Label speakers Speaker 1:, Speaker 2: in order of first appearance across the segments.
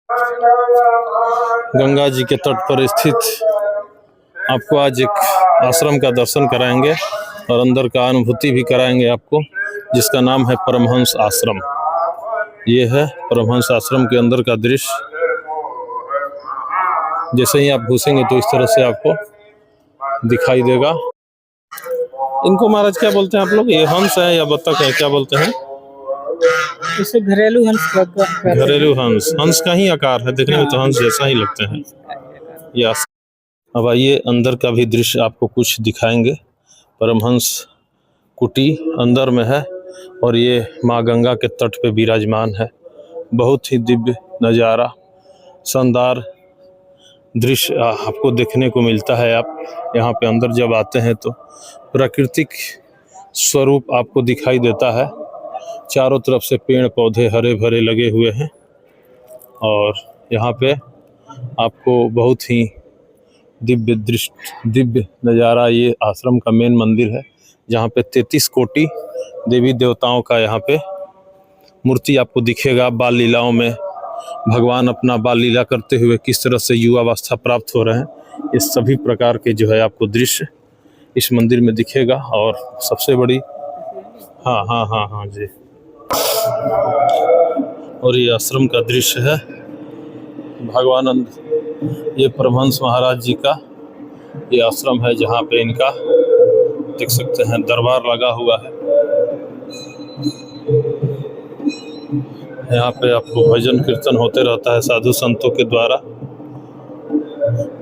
Speaker 1: गंगा जी के तट पर स्थित आपको आज एक आश्रम का दर्शन कराएंगे और अंदर का अनुभूति भी कराएंगे आपको, जिसका नाम है परमहंस आश्रम। ये है परमहंस आश्रम के अंदर का दृश्य। जैसे ही आप घुसेंगे तो इस तरह से आपको दिखाई देगा। इनको महाराज क्या बोलते हैं आप लोग? ये हंस है या बत्तख है, क्या बोलते हैं?
Speaker 2: इसे घरेलू हंस
Speaker 1: घरेलू हंस। हंस का ही आकार है, देखने में तो हंस जैसा ही लगते हैं। यस। अब आइए अंदर का भी दृश्य आपको कुछ दिखाएंगे। परमहंस कुटी अंदर में है और ये माँ गंगा के तट पे विराजमान है। बहुत ही दिव्य नज़ारा, शानदार दृश्य आपको देखने को मिलता है। आप यहाँ पे अंदर जब आते हैं तो प्राकृतिक स्वरूप आपको दिखाई देता है। चारों तरफ से पेड़ पौधे हरे भरे लगे हुए हैं और यहाँ पे आपको बहुत ही दिव्य दृश्य, दिव्य नज़ारा। ये आश्रम का मेन मंदिर है जहाँ पे 33 कोटि देवी देवताओं का यहाँ पे मूर्ति आपको दिखेगा। बाल लीलाओं में भगवान अपना बाल लीला करते हुए किस तरह से युवावस्था प्राप्त हो रहे हैं, इस सभी प्रकार के जो है आपको दृश्य इस मंदिर में दिखेगा। और सबसे बड़ी हाँ जी, और ये आश्रम का दृश्य है भगवानंद, ये परमहंस महाराज जी का ये आश्रम है जहाँ पे इनका देख सकते हैं दरबार लगा हुआ है। यहाँ पे आपको भजन कीर्तन होते रहता है साधु संतों के द्वारा।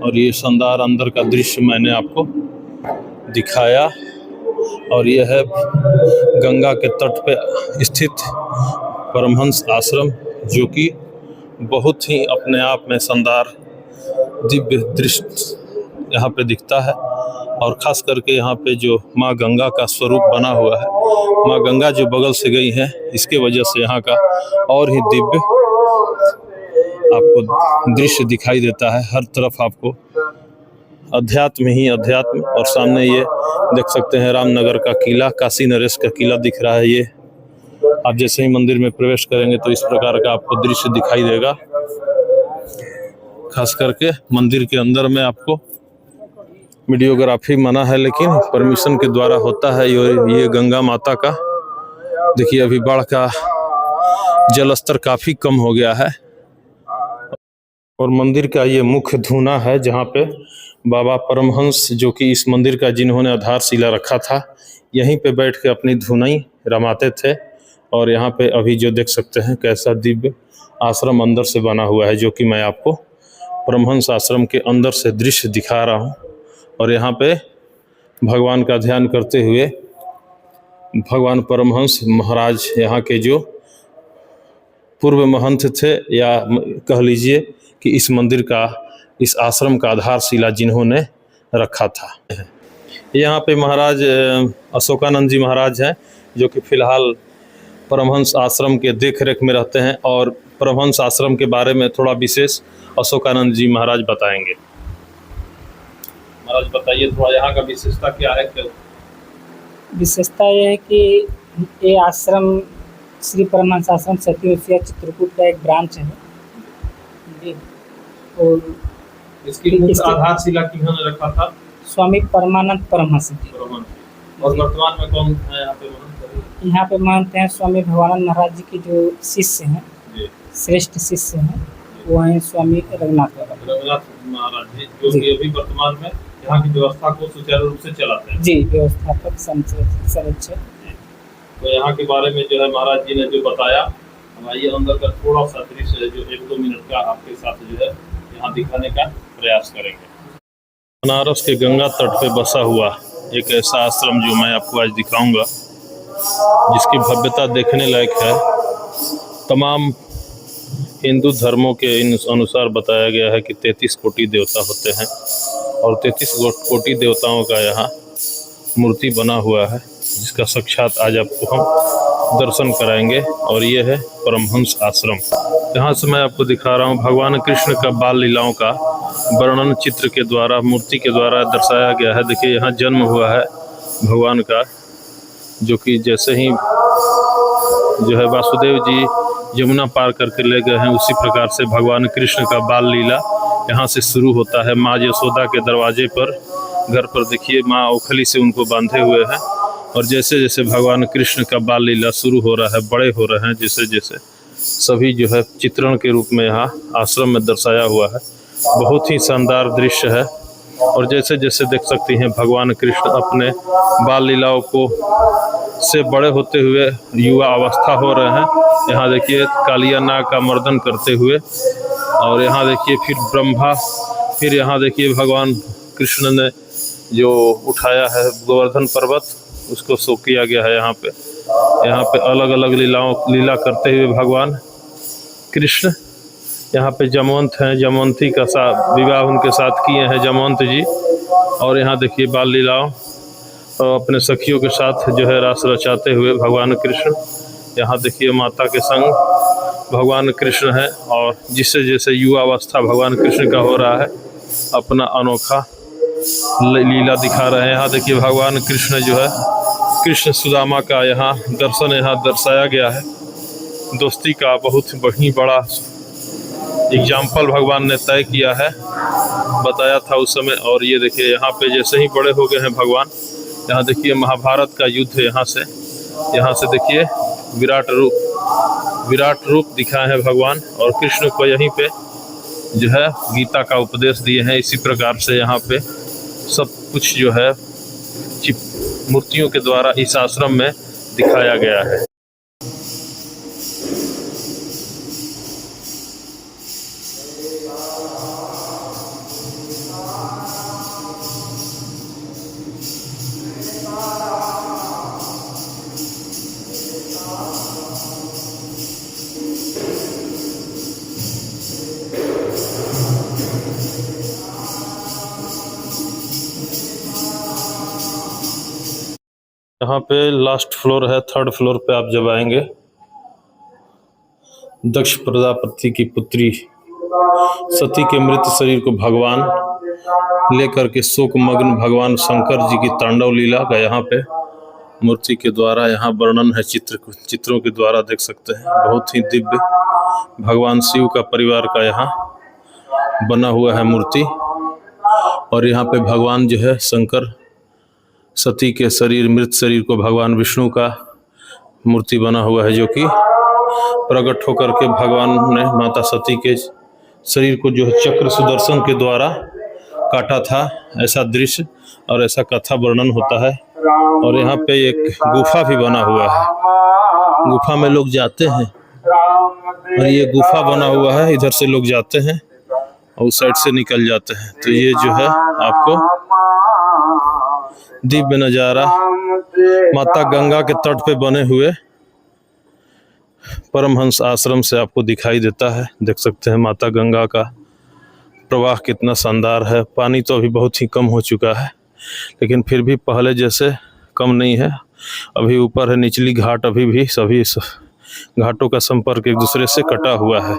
Speaker 1: और ये शानदार अंदर का दृश्य मैंने आपको दिखाया। और ये है गंगा के तट पे स्थित परमहंस आश्रम, जो कि बहुत ही अपने आप में शानदार दिव्य दृश्य यहाँ पे दिखता है। और ख़ास करके यहाँ पे जो माँ गंगा का स्वरूप बना हुआ है, माँ गंगा जो बगल से गई है, इसके वजह से यहाँ का और ही दिव्य आपको दृश्य दिखाई देता है। हर तरफ आपको अध्यात्म ही अध्यात्म। और सामने ये देख सकते हैं रामनगर का किला, काशी नरेश का किला दिख रहा है। ये आप जैसे ही मंदिर में प्रवेश करेंगे तो इस प्रकार का आपको दृश्य दिखाई देगा। खास करके मंदिर के अंदर में आपको वीडियोग्राफी मना है, लेकिन परमिशन के द्वारा होता है। ये गंगा माता का देखिए, अभी बाढ़ का जल स्तर काफ़ी कम हो गया है। और मंदिर का ये मुख्य धूना है जहाँ पे बाबा परमहंस, जो कि इस मंदिर का जिन्होंने आधारशिला रखा था, यहीं पे बैठ के अपनी धुनाई रमाते थे। और यहाँ पे अभी जो देख सकते हैं कैसा दिव्य आश्रम अंदर से बना हुआ है, जो कि मैं आपको परमहंस आश्रम के अंदर से दृश्य दिखा रहा हूँ। और यहाँ पे भगवान का ध्यान करते हुए भगवान परमहंस महाराज यहाँ के जो पूर्व महंत थे, या कह लीजिए कि इस मंदिर का, इस आश्रम का आधारशिला जिन्होंने रखा था। यहाँ पे महाराज अशोकानंद जी महाराज हैं, जो कि फिलहाल परमहंस आश्रम के देख रेख में रहते हैं। और परमहंस आश्रम के बारे में थोड़ा विशेष अशोकानंद जी महाराज बताएंगे। महाराज बताइए थोड़ा, यहाँ का विशेषता क्या है?
Speaker 2: विशेषता यह है कि ये आश्रम श्री परमहंस आश्रम सतीवसिया चित्रकूट का एक ब्रांच है। और
Speaker 1: इसकी मुख्य आधारशिला किन्होंने रखा था?
Speaker 2: स्वामी परमानंद परमहंस जी।
Speaker 1: और वर्तमान में कौन है यहाँ पे महंत?
Speaker 2: यहाँ पे महंत हैं स्वामी भगवानंद महाराज जी के जो शिष्य हैं, श्रेष्ठ शिष्य हैं, वो हैं स्वामी रघुनाथ
Speaker 1: महाराज जी, जो कि अभी वर्तमान में यहाँ की व्यवस्था को सुचारू रूप से चलाते हैं।
Speaker 2: जी, व्यवस्थापक संरक्षक।
Speaker 1: तो यहाँ के बारे में जो है महाराज जी ने जो बताया, हम आइए अंदर का थोड़ा सा दृश्य जो 1-2 मिनट का आपके साथ जो है यहाँ दिखाने का प्रयास करेंगे। बनारस के गंगा तट पे बसा हुआ एक ऐसा आश्रम जो मैं आपको आज दिखाऊंगा, जिसकी भव्यता देखने लायक है। तमाम हिंदू धर्मों के अनुसार बताया गया है कि 33 कोटि देवता होते हैं और 33 कोटि देवताओं का यहाँ मूर्ति बना हुआ है, जिसका साक्षात आज आपको हम दर्शन कराएंगे। और ये है परमहंस आश्रम। यहाँ से मैं आपको दिखा रहा हूँ भगवान कृष्ण का बाल लीलाओं का वर्णन चित्र के द्वारा, मूर्ति के द्वारा दर्शाया गया है। देखिए यहाँ जन्म हुआ है भगवान का, जो कि जैसे ही जो है वासुदेव जी यमुना पार करके ले गए हैं, उसी प्रकार से भगवान कृष्ण का बाल लीला यहाँ से शुरू होता है। माँ यशोदा के दरवाजे पर घर पर देखिए माँ ओखली से उनको बांधे हुए हैं, और जैसे जैसे भगवान कृष्ण का बाल लीला शुरू हो रहा है, बड़े हो रहे हैं जैसे जैसे, सभी जो है चित्रण के रूप में यहाँ आश्रम में दर्शाया हुआ है। बहुत ही शानदार दृश्य है। और जैसे जैसे देख सकती हैं भगवान कृष्ण अपने बाल लीलाओं को से बड़े होते हुए युवा अवस्था हो रहे हैं। यहाँ देखिए कालिया नाग का मर्दन करते हुए, और यहाँ देखिए फिर ब्रह्मा, फिर यहाँ देखिए भगवान कृष्ण ने जो उठाया है गोवर्धन पर्वत, उसको शो किया गया है। यहाँ पे अलग अलग लीला करते हुए भगवान कृष्ण, यहाँ पे जमवंत हैं, जमवंती का विवाह उनके साथ किए हैं जमवंत जी। और यहाँ देखिए बाल लीलाओं और अपने सखियों के साथ जो है रास रचाते हुए भगवान कृष्ण, यहाँ देखिए माता के संग भगवान कृष्ण है। और जिससे जैसे युवा अवस्था भगवान कृष्ण का हो रहा है, अपना अनोखा लीला दिखा रहे हैं। यहाँ देखिए भगवान कृष्ण जो है कृष्ण सुदामा का यहाँ दर्शन यहाँ दर्शाया गया है। दोस्ती का बहुत बड़ा एग्जाम्पल भगवान ने तय किया है, बताया था उस समय। और ये देखिए यहाँ पे जैसे ही बड़े हो गए हैं भगवान, यहाँ देखिए महाभारत का युद्ध यहाँ से देखिए विराट रूप दिखाए हैं भगवान, और कृष्ण को यहीं पे जो है गीता का उपदेश दिए हैं। इसी प्रकार से यहाँ पे सब कुछ जो है मूर्तियों के द्वारा इस आश्रम में दिखाया गया है। यहाँ पे लास्ट फ्लोर है, 3rd फ्लोर पे आप जब आएंगे, दक्ष प्रजापति की पुत्री सती के मृत शरीर को भगवान लेकर के शोकमग्न भगवान शंकर जी की तांडव लीला का यहाँ पे मूर्ति के द्वारा यहाँ वर्णन है। चित्रों के द्वारा देख सकते हैं। बहुत ही दिव्य भगवान शिव का परिवार का यहाँ बना हुआ है मूर्ति। और यहाँ पे भगवान जो है शंकर सती के मृत शरीर को भगवान विष्णु का मूर्ति बना हुआ है, जो कि प्रकट होकर के भगवान ने माता सती के शरीर को जो है चक्र सुदर्शन के द्वारा काटा था, ऐसा दृश्य और ऐसा कथा वर्णन होता है। और यहाँ पे एक गुफा भी बना हुआ है, गुफा में लोग जाते हैं, और ये गुफा बना हुआ है, इधर से लोग जाते हैं और उस साइड से निकल जाते हैं। तो ये जो है आपको दिव्य नज़ारा माता गंगा के तट पे बने हुए परमहंस आश्रम से आपको दिखाई देता है। देख सकते हैं माता गंगा का प्रवाह कितना शानदार है। पानी तो अभी बहुत ही कम हो चुका है, लेकिन फिर भी पहले जैसे कम नहीं है। अभी ऊपर है निचली घाट, अभी भी सभी घाटों का संपर्क एक दूसरे से कटा हुआ है।